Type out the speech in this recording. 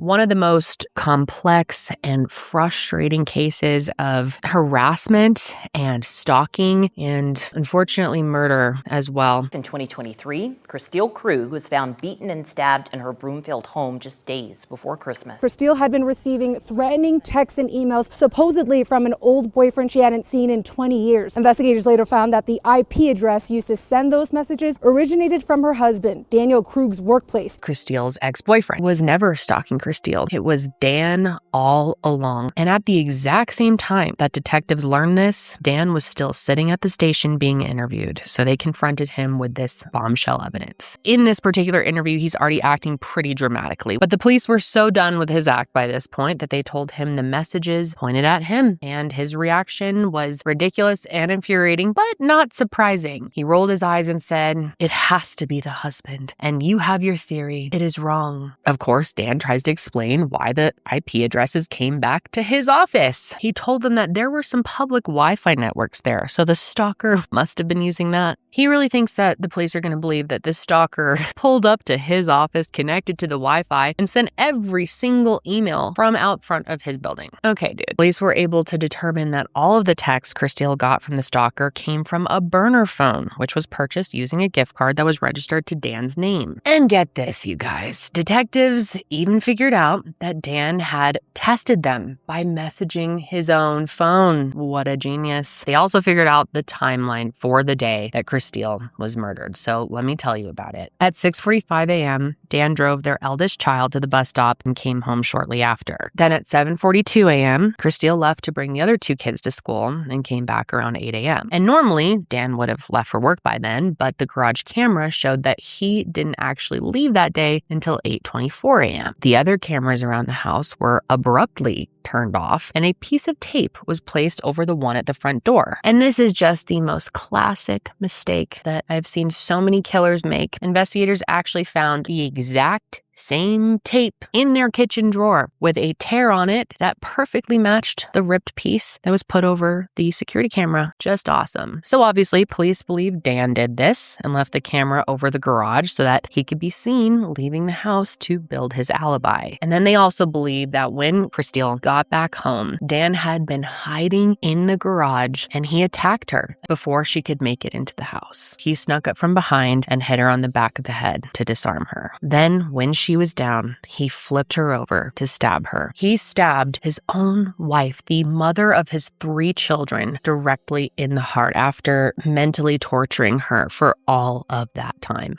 One of the most complex and frustrating cases of harassment and stalking and unfortunately murder as well. In 2023, Christelle Krug was found beaten and stabbed in her Broomfield home just days before Christmas. Christelle had been receiving threatening texts and emails, supposedly from an old boyfriend she hadn't seen in 20 years. Investigators later found that the IP address used to send those messages originated from her husband, Daniel Krug's workplace. Christelle's ex-boyfriend was never stalking Christelle. It was Dan all along. And at the exact same time that detectives learned this, Dan was still sitting at the station being interviewed. So they confronted him with this bombshell evidence. In this particular interview, he's already acting pretty dramatically. But the police were so done with his act by this point that they told him the messages pointed at him. And his reaction was ridiculous and infuriating, but not surprising. He rolled his eyes and said, "It has to be the husband. And you have your theory. It is wrong." Of course, Dan tries to explain why the IP addresses came back to his office. He told them that there were some public Wi-Fi networks there, so the stalker must have been using that. He really thinks that the police are going to believe that this stalker pulled up to his office, connected to the Wi-Fi, and sent every single email from out front of his building. Okay, dude. Police were able to determine that all of the texts Christelle got from the stalker came from a burner phone, which was purchased using a gift card that was registered to Dan's name. And get this, you guys. Detectives even figured out that Dan had tested them by messaging his own phone. What a genius. They also figured out the timeline for the day that Christelle was murdered. So let me tell you about it. At 6:45 a.m., Dan drove their eldest child to the bus stop and came home shortly after. Then at 7:42 a.m., Christelle left to bring the other two kids to school and came back around 8 a.m. And normally, Dan would have left for work by then, but the garage camera showed that he didn't actually leave that day until 8:24 a.m. The other cameras around the house were abruptly turned off, and a piece of tape was placed over the one at the front door. And this is just the most classic mistake that I've seen so many killers make. Investigators actually found the exact same tape in their kitchen drawer with a tear on it that perfectly matched the ripped piece that was put over the security camera. Just awesome. So obviously, police believe Dan did this and left the camera over the garage so that he could be seen leaving the house to build his alibi. And then they also believe that when Christelle got back home, Dan had been hiding in the garage and he attacked her before she could make it into the house. He snuck up from behind and hit her on the back of the head to disarm her. Then, when she was down, he flipped her over to stab her. He stabbed his own wife, the mother of his 3 children, directly in the heart after mentally torturing her for all of that time.